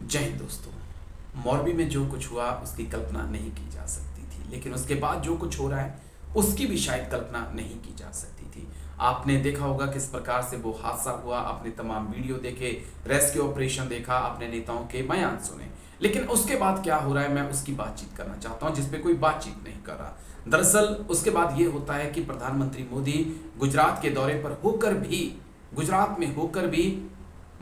जय हिंद दोस्तों। मौरबी में जो कुछ हुआ उसकी कल्पना नहीं की जा सकती थी, लेकिन उसके बाद जो कुछ हो रहा है उसकी भी शायद कल्पना नहीं की जा सकती थी। आपने देखा होगा किस प्रकार से वो हादसा हुआ, आपने तमाम वीडियो देखे, रेस्क्यू ऑपरेशन देखा, आपने नेताओं के बयान सुने, लेकिन उसके बाद क्या हो रहा है मैं उसकी बातचीत करना चाहता हूं, जिसपे कोई बातचीत नहीं कर रहा। दरअसल उसके बाद ये होता है कि प्रधानमंत्री मोदी गुजरात के दौरे पर होकर भी, गुजरात में होकर भी,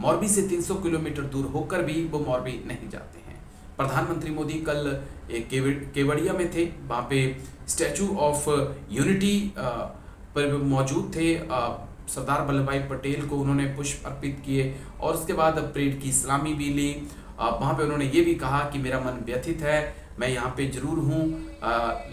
मौरबी से 300 किलोमीटर दूर होकर भी वो मौरबी नहीं जाते हैं। प्रधानमंत्री मोदी कल केवड़िया में थे, वहाँ पे स्टैचू ऑफ यूनिटी पर मौजूद थे। सरदार वल्लभ भाई पटेल को उन्होंने पुष्प अर्पित किए और उसके बाद परेड की सलामी भी ली। वहाँ पे उन्होंने ये भी कहा कि मेरा मन व्यथित है, मैं यहाँ पे जरूर हूँ,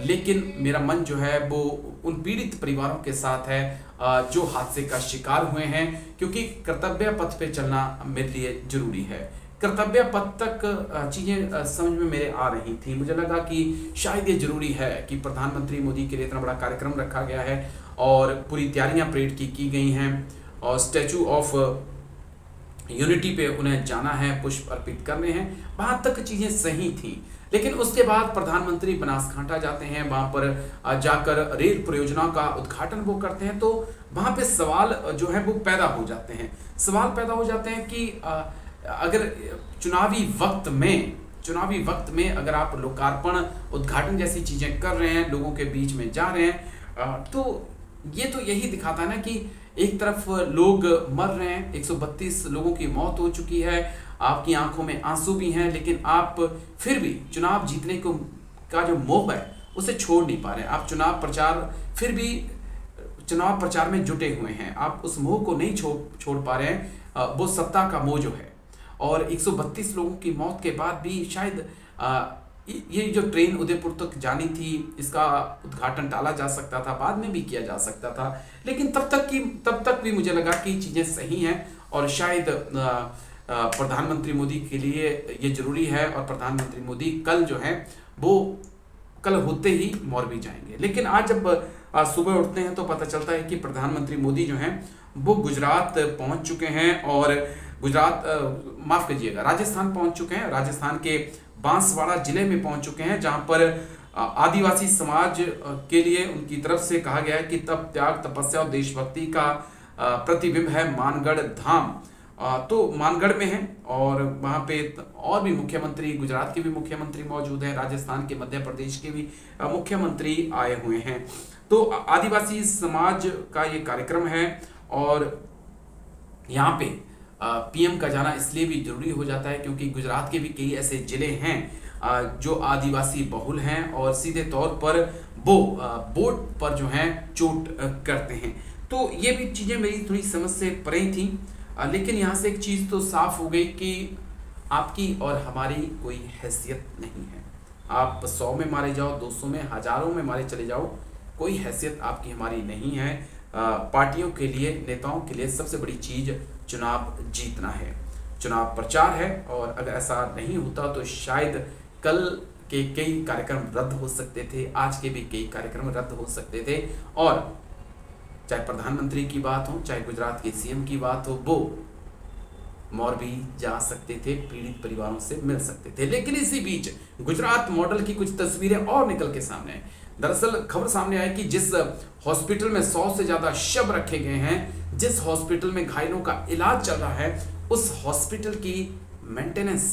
लेकिन मेरा मन जो है वो उन पीड़ित परिवारों के साथ है जो हादसे का शिकार हुए हैं, क्योंकि कर्तव्य पथ पे चलना मेरे लिए जरूरी है। कर्तव्य पथ तक चीज़ें समझ में मेरे आ रही थी। मुझे लगा कि शायद ये जरूरी है कि प्रधानमंत्री मोदी के लिए इतना बड़ा कार्यक्रम रखा गया है और पूरी तैयारियां परेड की गई हैं और स्टैचू ऑफ यूनिटी पे उन्हें जाना है, पुष्प अर्पित करने हैं। वहाँ तक चीज़ें सही थी, लेकिन उसके बाद प्रधानमंत्री बनासकांठा जाते हैं, वहाँ पर जाकर रेल परियोजनाओं का उद्घाटन वो करते हैं। तो वहाँ पे सवाल जो है वो पैदा हो जाते हैं। सवाल पैदा हो जाते हैं कि अगर चुनावी वक्त में अगर आप लोकार्पण, उद्घाटन जैसी चीज़ें कर रहे हैं, लोगों के बीच में जा रहे हैं, तो ये तो यही दिखाता है ना कि एक तरफ लोग मर रहे हैं, 132 लोगों की मौत हो चुकी है, आपकी आंखों में आंसू भी हैं, लेकिन आप फिर भी चुनाव जीतने को का जो मोह है उसे छोड़ नहीं पा रहे हैं। आप फिर भी चुनाव प्रचार में जुटे हुए हैं, आप उस मोह को नहीं छोड़ पा रहे हैं, वो सत्ता का मोह जो है। और 132 लोगों की मौत के बाद भी शायद ये जो ट्रेन उदयपुर तक जानी थी, इसका उद्घाटन टाला जा सकता था, बाद में भी किया जा सकता था, लेकिन तब तक भी मुझे लगा कि चीज़ें सही हैं और शायद प्रधानमंत्री मोदी के लिए ये जरूरी है। और प्रधानमंत्री मोदी कल जो है वो कल होते ही मौरबी जाएंगे। लेकिन आज जब सुबह उठते हैं तो पता चलता है कि प्रधानमंत्री मोदी जो हैं वो गुजरात पहुंच चुके हैं और राजस्थान पहुंच चुके हैं। राजस्थान के बांसवाड़ा जिले में पहुंच चुके हैं, जहां पर आदिवासी समाज के लिए उनकी तरफ से कहा गया है कि तप, त्याग, तपस्या और देशभक्ति का प्रतिबिंब है मानगढ़ धाम। तो मानगढ़ में है और वहाँ पे और भी मुख्यमंत्री, गुजरात के भी मुख्यमंत्री मौजूद हैं, राजस्थान के, मध्य प्रदेश के भी मुख्यमंत्री आए हुए हैं। तो आदिवासी समाज का ये कार्यक्रम है और यहाँ पे पीएम का जाना इसलिए भी जरूरी हो जाता है क्योंकि गुजरात के भी कई ऐसे जिले हैं जो आदिवासी बहुल हैं और सीधे तौर पर वो वोट पर जो है चोट करते हैं। तो ये भी चीज़ें मेरी थोड़ी समझ से परे थी, लेकिन यहाँ से एक चीज़ तो साफ हो गई कि आपकी और हमारी कोई हैसियत नहीं है। आप 100 में मारे जाओ, 200 में, हजारों में मारे चले जाओ, कोई हैसियत आपकी हमारी नहीं है। पार्टियों के लिए, नेताओं के लिए सबसे बड़ी चीज़ चुनाव जीतना है, चुनाव प्रचार है। और अगर ऐसा नहीं होता तो शायद कल के कई कार्यक्रम रद्द हो सकते थे, आज के भी कई कार्यक्रम रद्द हो सकते थे। और चाहे प्रधानमंत्री की बात हो, चाहे गुजरात के सीएम की बात हो, वो मौरबी जा सकते थे, पीड़ित परिवारों से मिल सकते थे। लेकिन इसी बीच गुजरात मॉडल की कुछ तस्वीरें और निकल के सामने आई। दरअसल खबर सामने आई कि जिस हॉस्पिटल में 100 से ज्यादा शव रखे गए हैं, जिस हॉस्पिटल में घायलों का इलाज चल रहा है, उस हॉस्पिटल की मेंटेनेंस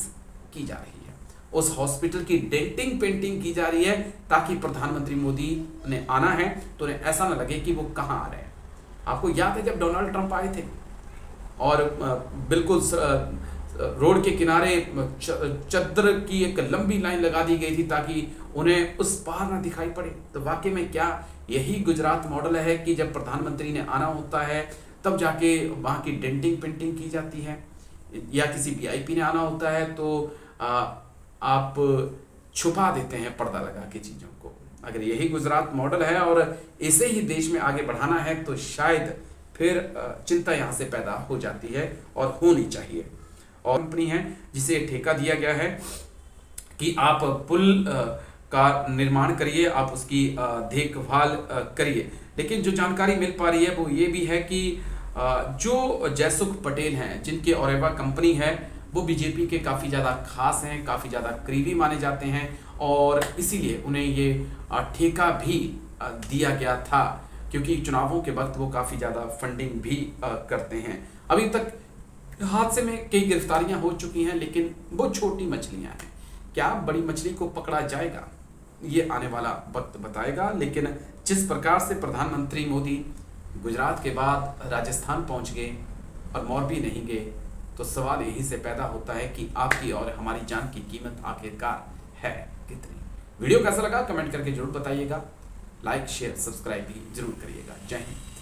की जा रही है, उस हॉस्पिटल की डेंटिंग पेंटिंग की जा रही है, ताकि प्रधानमंत्री मोदी ने आना है तो उन्हें ऐसा ना लगे कि वो कहाँ आ रहे हैं। आपको याद है जब डोनाल्ड ट्रंप आए थे और बिल्कुल रोड के किनारे चद्दर की एक लंबी लाइन लगा दी गई थी ताकि उन्हें उस पार ना दिखाई पड़े। तो वाकई में क्या यही गुजरात मॉडल है कि जब प्रधानमंत्री ने आना होता है तब जाके वहाँ की डेंटिंग पेंटिंग की जाती है, या किसी वीआईपी ने आना होता है तो आप छुपा देते हैं पर्दा लगा के चीज़ों को। अगर यही गुजरात मॉडल है और इसे ही देश में आगे बढ़ाना है तो शायद फिर चिंता यहाँ से पैदा हो जाती है और होनी चाहिए। और कंपनी है जिसे ठेका दिया गया है कि आप पुल का निर्माण करिए, आप उसकी देखभाल करिए। लेकिन जो जानकारी मिल पा रही है वो ये भी है कि जो जयसुख पटेल हैं, जिनके ओरेवा कंपनी है, वो बीजेपी के काफ़ी ज़्यादा खास हैं, काफ़ी ज़्यादा करीबी माने जाते हैं और इसीलिए उन्हें ये ठेका भी दिया गया था, क्योंकि चुनावों के वक्त वो काफ़ी ज़्यादा फंडिंग भी करते हैं। अभी तक हादसे में कई गिरफ्तारियां हो चुकी हैं, लेकिन वो छोटी मछलियां हैं। क्या बड़ी मछली को पकड़ा जाएगा, ये आने वाला वक्त बताएगा। लेकिन जिस प्रकार से प्रधानमंत्री मोदी गुजरात के बाद राजस्थान पहुंच गए और मोरबी नहीं गए, तो सवाल यही से पैदा होता है कि आपकी और हमारी जान की कीमत आखिरकार है कितनी। वीडियो कैसा लगा कमेंट करके जरूर बताइएगा। लाइक शेयर सब्सक्राइब भी जरूर करिएगा। जय हिंद।